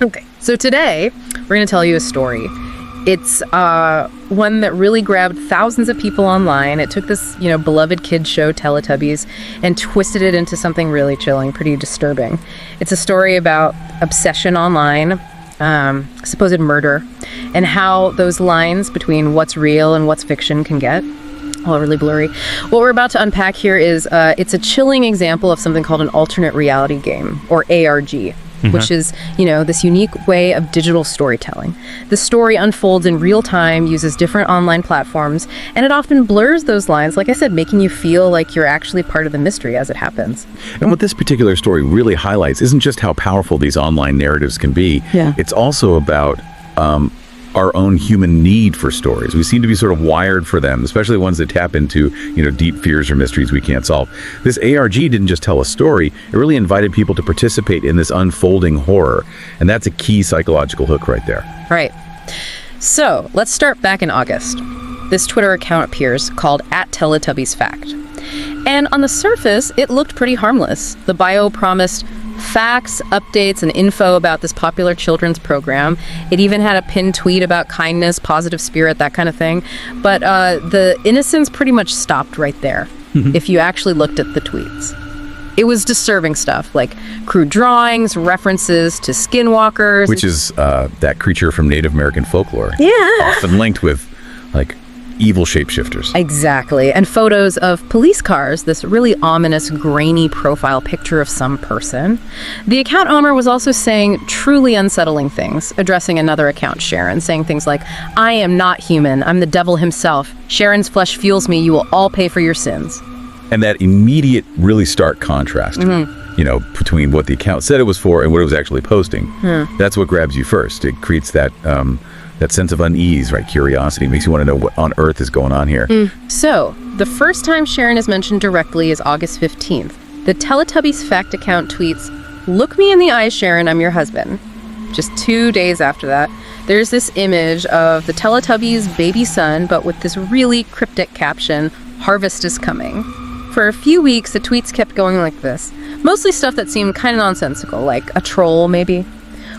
Okay, so today we're going to tell you a story. It's one that really grabbed thousands of people online. It took this, beloved kids show, Teletubbies, and twisted it into something really chilling, pretty disturbing. It's a story about obsession online, supposed murder, and how those lines between what's real and what's fiction can get all really blurry. What we're about to unpack here is it's a chilling example of something called an alternate reality game, or ARG. Which is, this unique way of digital storytelling. The story unfolds in real time, uses different online platforms, and it often blurs those lines, like I said, making you feel like you're actually part of the mystery as it happens. And what this particular story really highlights isn't just how powerful these online narratives can be. Yeah. It's also about our own human need for stories. We seem to be sort of wired for them, especially ones that tap into, deep fears or mysteries we can't solve. This ARG didn't just tell a story, it really invited people to participate in this unfolding horror. And that's a key psychological hook right there. Right. So let's start back in August. This Twitter account appears called @TeletubbiesFact. And on the surface, it looked pretty harmless. The bio promised facts, updates, and info about this popular children's program. It even had a pinned tweet about kindness, positive spirit, that kind of thing. But the innocence pretty much stopped right there, if you actually looked at the tweets. It was disturbing stuff, like crude drawings, references to skinwalkers. Which is that creature from Native American folklore. Yeah. Often linked with, evil shapeshifters. Exactly. And photos of police cars, this really ominous, grainy profile picture of some person. The account owner was also saying truly unsettling things, addressing another account, Sharon, saying things like, "I am not human. I'm the devil himself. Sharon's flesh fuels me. You will all pay for your sins." And that immediate, really stark contrast, between what the account said it was for and what it was actually posting. That's what grabs you first. It creates that sense of unease, right? Curiosity makes you want to know what on earth is going on here. So, the first time Sharon is mentioned directly is August 15th. The Teletubbies Fact account tweets, "Look me in the eye, Sharon, I'm your husband." Just 2 days after that, there's this image of the Teletubbies' baby son, but with this really cryptic caption, "Harvest is coming." For a few weeks, the tweets kept going like this. Mostly stuff that seemed kind of nonsensical, like a troll, maybe,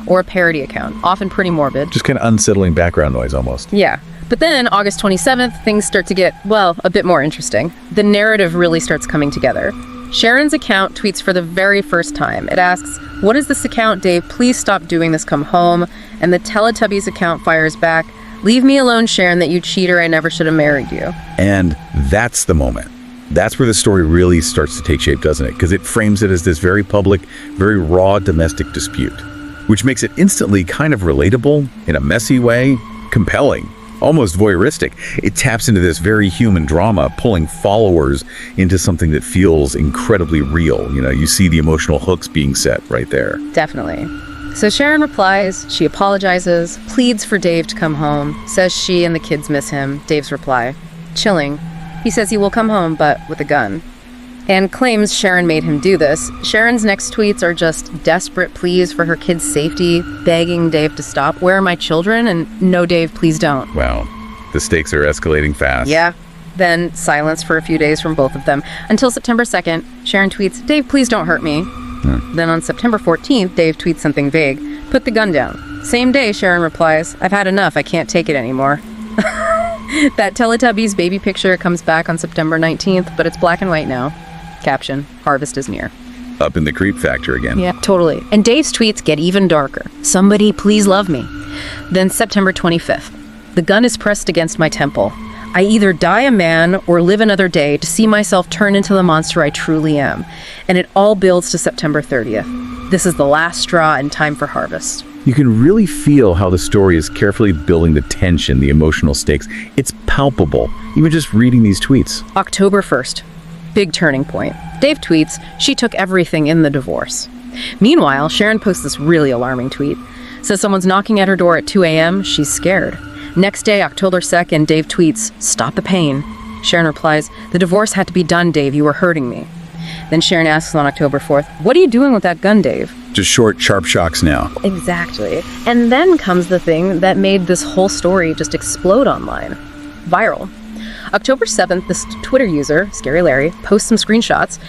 or a parody account, often pretty morbid. Just kind of unsettling background noise, almost. Yeah. But then, August 27th, things start to get, a bit more interesting. The narrative really starts coming together. Sharon's account tweets for the very first time. It asks, "What is this account, Dave? Please stop doing this, come home." And the Teletubbies account fires back, "Leave me alone, Sharon, that you cheater, I never should have married you." And that's the moment. That's where the story really starts to take shape, doesn't it? Because it frames it as this very public, very raw domestic dispute, which makes it instantly kind of relatable, in a messy way, compelling, almost voyeuristic. It taps into this very human drama, pulling followers into something that feels incredibly real. You see the emotional hooks being set right there. Definitely. So Sharon replies, she apologizes, pleads for Dave to come home, says she and the kids miss him. Dave's reply, chilling. He says he will come home, but with a gun. And claims Sharon made him do this. Sharon's next tweets are just desperate pleas for her kids' safety, begging Dave to stop. "Where are my children?" and "No, Dave, please don't." Wow. The stakes are escalating fast. Yeah. Then silence for a few days from both of them. Until September 2nd, Sharon tweets, "Dave, please don't hurt me." Then on September 14th, Dave tweets something vague. "Put the gun down." Same day, Sharon replies, "I've had enough. I can't take it anymore." That Teletubbies baby picture comes back on September 19th, but it's black and white now. Caption, "Harvest is near." Up in the creep factor again. Yeah, totally. And Dave's tweets get even darker. "Somebody please love me." Then September 25th. "The gun is pressed against my temple. I either die a man or live another day to see myself turn into the monster I truly am." And it all builds to September 30th. This is the last straw and time for harvest. You can really feel how the story is carefully building the tension, the emotional stakes. It's palpable, even just reading these tweets. October 1st. Big turning point. Dave tweets, "She took everything in the divorce." Meanwhile, Sharon posts this really alarming tweet. Says someone's knocking at her door at 2 a.m. She's scared. Next day, October 2nd, Dave tweets, "Stop the pain." Sharon replies, "The divorce had to be done, Dave. You were hurting me." Then Sharon asks on October 4th, "What are you doing with that gun, Dave?" Just short, sharp shocks now. Exactly. And then comes the thing that made this whole story just explode online. Viral. October 7th, this Twitter user, Scary Larry, posts some screenshots.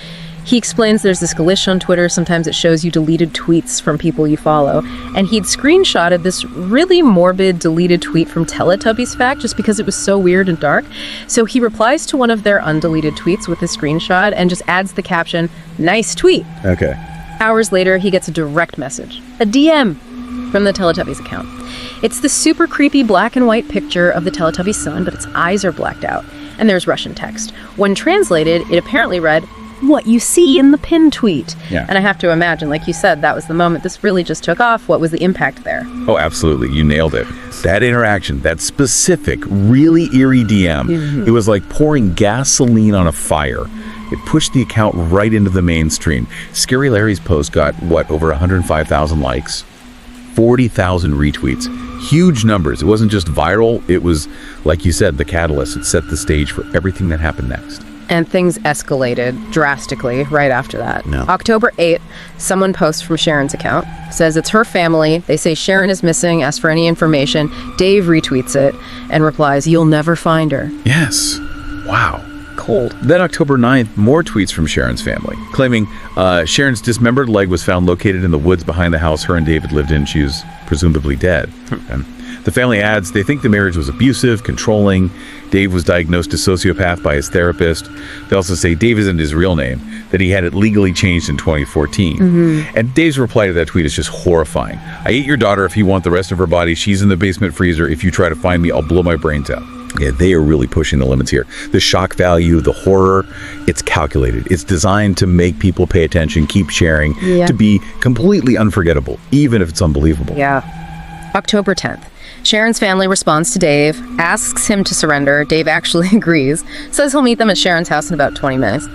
He explains there's this glitch on Twitter. Sometimes it shows you deleted tweets from people you follow. And he'd screenshotted this really morbid deleted tweet from Teletubbies Fact just because it was so weird and dark. So he replies to one of their undeleted tweets with a screenshot and just adds the caption, "Nice tweet." Okay. Hours later, he gets a direct message, a DM, from the Teletubbies account. It's the super creepy black and white picture of the Teletubbies son, but its eyes are blacked out. And there's Russian text. When translated, it apparently read, "What you see in the pinned tweet." Yeah. And I have to imagine, like you said, that was the moment this really just took off. What was the impact there? Oh, absolutely. You nailed it. That interaction, that specific, really eerie DM, it was like pouring gasoline on a fire. It pushed the account right into the mainstream. Scary Larry's post got, over 105,000 likes? 40,000 retweets. Huge numbers. It wasn't just viral. It was, like you said, the catalyst. It set the stage for everything that happened next. And things escalated drastically right after that. No. October 8th, someone posts from Sharon's account, says it's her family. They say Sharon is missing, ask for any information. Dave retweets it and replies, "You'll never find her." Yes. Wow. Cold. Then October 9th, more tweets from Sharon's family, claiming Sharon's dismembered leg was found located in the woods behind the house her and David lived in. She was presumably dead. And the family adds they think the marriage was abusive, controlling. Dave was diagnosed as sociopath by his therapist. They also say Dave isn't his real name, that he had it legally changed in 2014. And Dave's reply to that tweet is just horrifying. "I ate your daughter. If you want the rest of her body, she's in the basement freezer. If you try to find me, I'll blow my brains out." Yeah, they are really pushing the limits here. The shock value, the horror, it's calculated. It's designed to make people pay attention, keep sharing, to be completely unforgettable, even if it's unbelievable. Yeah. October 10th. Sharon's family responds to Dave, asks him to surrender. Dave actually agrees, says he'll meet them at Sharon's house in about 20 minutes.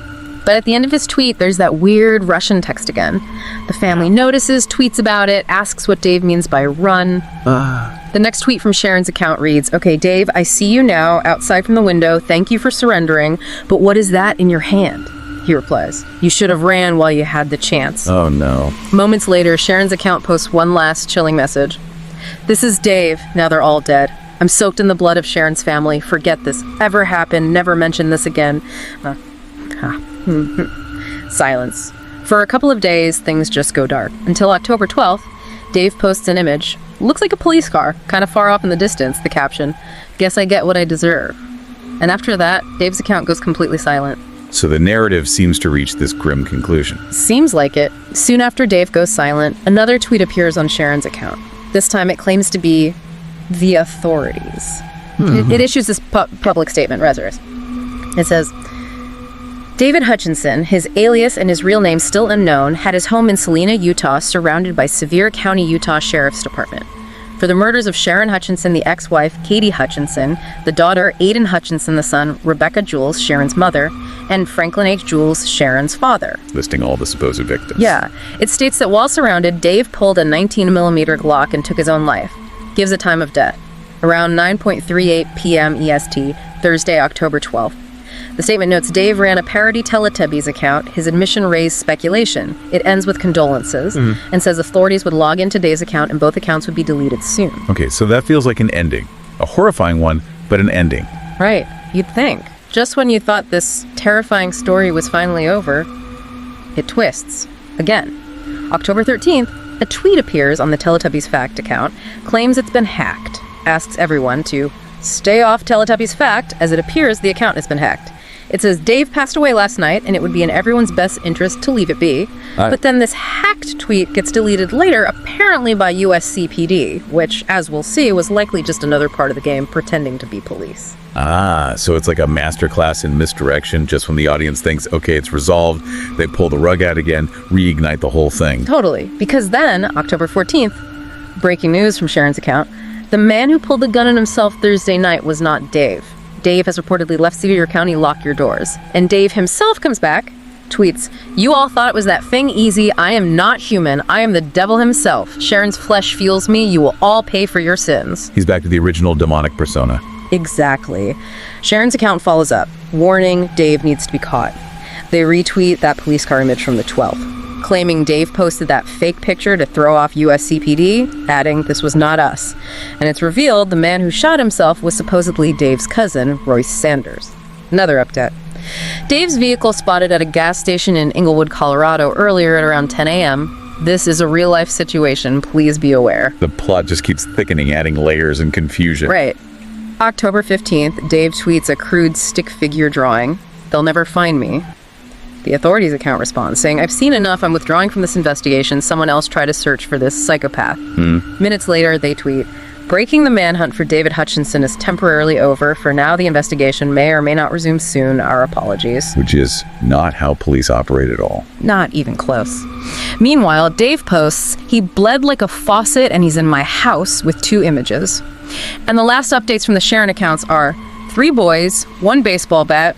But at the end of his tweet, there's that weird Russian text again. The family notices, tweets about it, asks what Dave means by run. The next tweet from Sharon's account reads, "Okay, Dave, I see you now, outside from the window. Thank you for surrendering. But what is that in your hand?" He replies, "You should have ran while you had the chance." Oh, no. Moments later, Sharon's account posts one last chilling message. "This is Dave. Now they're all dead. I'm soaked in the blood of Sharon's family. Forget this ever happened. Never mention this again." Silence. For a couple of days, things just go dark. Until October 12th, Dave posts an image. Looks like a police car, kind of far off in the distance, the caption, "Guess I get what I deserve." And after that, Dave's account goes completely silent. So the narrative seems to reach this grim conclusion. Seems like it. Soon after Dave goes silent, another tweet appears on Sharon's account. This time it claims to be the authorities. It issues this public statement, Reserus. It says, "David Hutchinson, his alias and his real name still unknown, had his home in Salina, Utah, surrounded by Sevier County, Utah Sheriff's Department. For the murders of Sharon Hutchinson, the ex-wife, Katie Hutchinson, the daughter, Aiden Hutchinson, the son, Rebecca Jules, Sharon's mother, and Franklin H. Jules, Sharon's father." Listing all the supposed victims. Yeah. It states that while surrounded, Dave pulled a 19mm Glock and took his own life. Gives a time of death. Around 9:38 p.m. EST, Thursday, October 12th. The statement notes Dave ran a parody Teletubbies account. His admission raised speculation. It ends with condolences and says authorities would log into Dave's account and both accounts would be deleted soon. Okay, so that feels like an ending. A horrifying one, but an ending. Right. You'd think. Just when you thought this terrifying story was finally over, it twists. Again. October 13th, a tweet appears on the Teletubbies Fact account, claims it's been hacked, asks everyone to stay off Teletubbies Fact, as it appears the account has been hacked. It says Dave passed away last night, and it would be in everyone's best interest to leave it be. But then this hacked tweet gets deleted later, apparently by USCPD, which, as we'll see, was likely just another part of the game pretending to be police. So it's like a masterclass in misdirection. Just when the audience thinks, okay, it's resolved, they pull the rug out again, reignite the whole thing. Totally. Because then, October 14th, breaking news from Sharon's account, the man who pulled the gun on himself Thursday night was not Dave. Dave has reportedly left Sevier County, lock your doors. And Dave himself comes back, tweets, "You all thought it was that thing easy. I am not human. I am the devil himself. Sharon's flesh fuels me. You will all pay for your sins." He's back to the original demonic persona. Exactly. Sharon's account follows up. Warning, Dave needs to be caught. They retweet that police car image from the 12th, claiming Dave posted that fake picture to throw off USCPD, adding, "This was not us." And it's revealed the man who shot himself was supposedly Dave's cousin, Royce Sanders. Another update. Dave's vehicle spotted at a gas station in Inglewood, Colorado earlier at around 10 a.m. This is a real-life situation. Please be aware. The plot just keeps thickening, adding layers and confusion. Right. October 15th, Dave tweets a crude stick figure drawing. "They'll never find me." The authorities' account responds, saying, "I've seen enough. I'm withdrawing from this investigation. Someone else try to search for this psychopath." Minutes later, they tweet, "Breaking the manhunt for David Hutchinson is temporarily over. For now, the investigation may or may not resume soon. Our apologies." Which is not how police operate at all. Not even close. Meanwhile, Dave posts, "He bled like a faucet and he's in my house," with 2 images. And the last updates from the Sharon accounts are 3 boys, 1 baseball bat.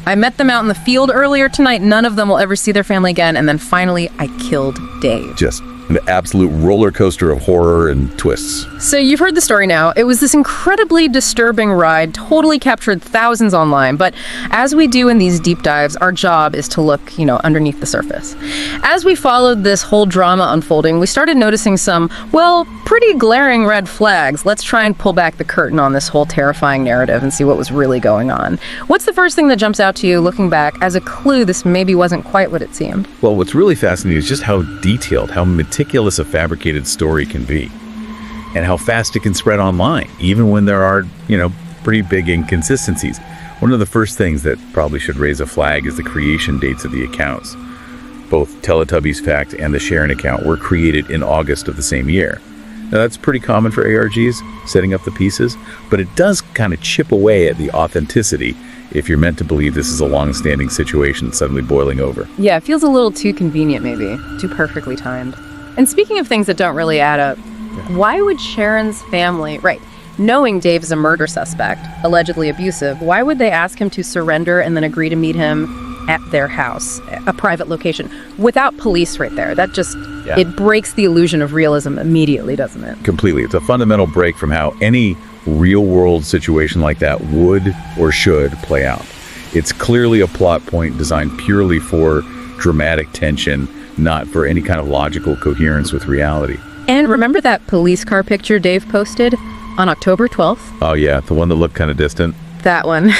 "I met them out in the field earlier tonight. None of them will ever see their family again." And then finally, "I killed Dave." Just an absolute roller coaster of horror and twists. So you've heard the story now. It was this incredibly disturbing ride, totally captured thousands online. But as we do in these deep dives, our job is to look, underneath the surface. As we followed this whole drama unfolding, we started noticing some, pretty glaring red flags. Let's try and pull back the curtain on this whole terrifying narrative and see what was really going on. What's the first thing that jumps out to you looking back as a clue this maybe wasn't quite what it seemed? Well, what's really fascinating is just how detailed, how meticulous a fabricated story can be, and how fast it can spread online, even when there are, pretty big inconsistencies. One of the first things that probably should raise a flag is the creation dates of the accounts. Both Teletubbies Fact and the Sharon account were created in August of the same year. Now, that's pretty common for ARGs, setting up the pieces, but it does kind of chip away at the authenticity if you're meant to believe this is a long-standing situation suddenly boiling over. Yeah, it feels a little too convenient, maybe. Too perfectly timed. And speaking of things that don't really add up, why would Sharon's family, knowing Dave's a murder suspect, allegedly abusive, why would they ask him to surrender and then agree to meet him at their house, a private location, without police right there? That just, it breaks the illusion of realism immediately, doesn't it? Completely. It's a fundamental break from how any real-world situation like that would or should play out. It's clearly a plot point designed purely for dramatic tension, not for any kind of logical coherence with reality. And remember that police car picture Dave posted on October 12th? Oh yeah, the one that looked kind of distant? That one.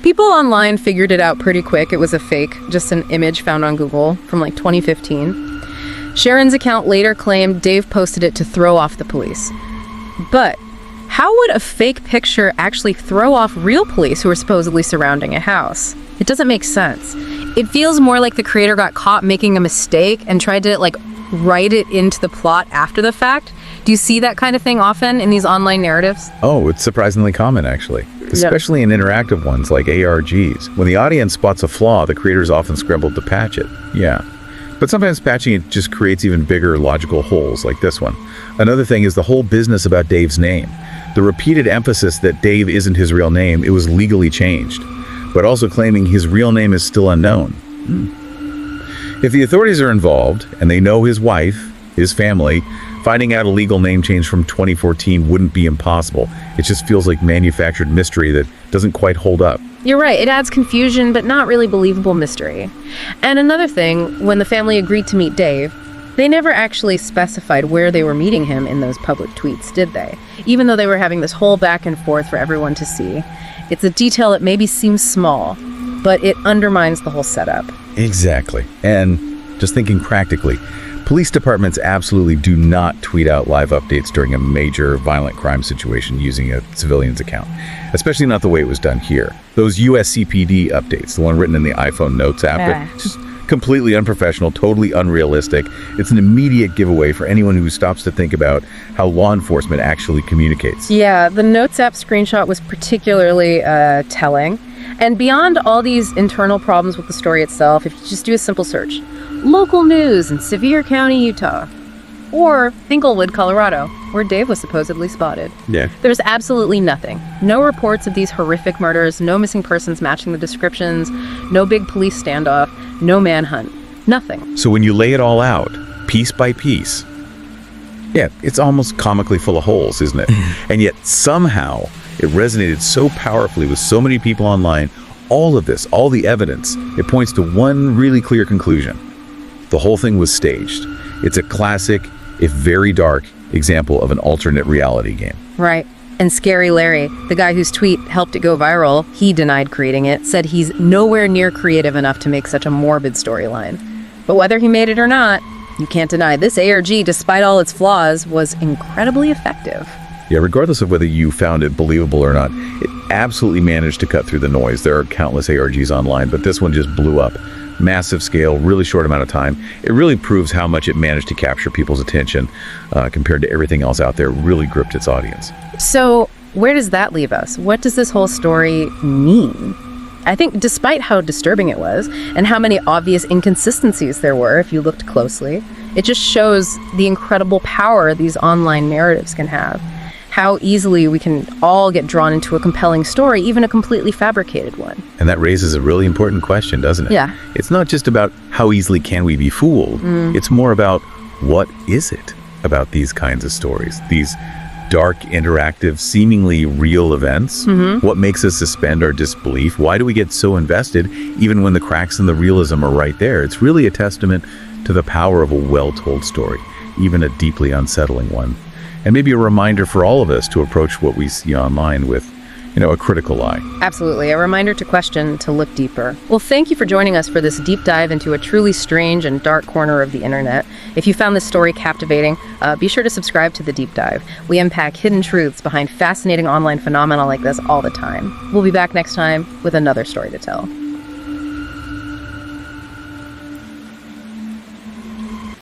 People online figured it out pretty quick. It was a fake, just an image found on Google from 2015. Sharon's account later claimed Dave posted it to throw off the police. But how would a fake picture actually throw off real police who are supposedly surrounding a house? It doesn't make sense. It feels more like the creator got caught making a mistake and tried to write it into the plot after the fact. Do you see that kind of thing often in these online narratives? Oh, it's surprisingly common, actually. Especially in interactive ones like ARGs. When the audience spots a flaw, the creators often scramble to patch it. Yeah. But sometimes patching it just creates even bigger logical holes, like this one. Another thing is the whole business about Dave's name. The repeated emphasis that Dave isn't his real name, it was legally changed, but also claiming his real name is still unknown. If the authorities are involved, and they know his wife, his family, finding out a legal name change from 2014 wouldn't be impossible. It just feels like manufactured mystery that doesn't quite hold up. You're right, it adds confusion, but not really believable mystery. And another thing, when the family agreed to meet Dave, they never actually specified where they were meeting him in those public tweets, did they? Even though they were having this whole back and forth for everyone to see. It's a detail that maybe seems small, but it undermines the whole setup. Exactly. And just thinking practically, police departments absolutely do not tweet out live updates during a major violent crime situation using a civilian's account, especially not the way it was done here. Those USCPD updates, the one written in the iPhone Notes app, just completely unprofessional, totally unrealistic. It's an immediate giveaway for anyone who stops to think about how law enforcement actually communicates. Yeah, the Notes app screenshot was particularly telling. And beyond all these internal problems with the story itself, if you just do a simple search, local news in Sevier County, Utah, or Inglewood, Colorado, where Dave was supposedly spotted. Yeah. There's absolutely nothing. No reports of these horrific murders, no missing persons matching the descriptions, no big police standoff, no manhunt, nothing. So when you lay it all out, piece by piece, yeah, it's almost comically full of holes, isn't it? And yet somehow it resonated so powerfully with so many people online. All of this, all the evidence, it points to one really clear conclusion. The whole thing was staged. It's a classic, if very dark, example of an alternate reality game. Right. And Scary Larry, the guy whose tweet helped it go viral, he denied creating it, said he's nowhere near creative enough to make such a morbid storyline. But whether he made it or not, you can't deny this ARG, despite all its flaws, was incredibly effective. Yeah, regardless of whether you found it believable or not, it absolutely managed to cut through the noise. There are countless ARGs online, but this one just blew up. Massive scale, really short amount of time. It really proves how much it managed to capture people's attention compared to everything else out there. Really gripped its audience. So where does that leave us? What does this whole story mean? I think despite how disturbing it was and how many obvious inconsistencies there were if you looked closely, it just shows the incredible power these online narratives can have. How easily we can all get drawn into a compelling story, even a completely fabricated one. And that raises a really important question, doesn't it? Yeah. It's not just about how easily can we be fooled. It's more about what is it about these kinds of stories, these dark, interactive, seemingly real events? What makes us suspend our disbelief? Why do we get so invested even when the cracks in the realism are right there? It's really a testament to the power of a well-told story, even a deeply unsettling one. And maybe a reminder for all of us to approach what we see online with, a critical eye. Absolutely. A reminder to question, to look deeper. Well, thank you for joining us for this deep dive into a truly strange and dark corner of the internet. If you found this story captivating, be sure to subscribe to The Deep Dive. We unpack hidden truths behind fascinating online phenomena like this all the time. We'll be back next time with another story to tell.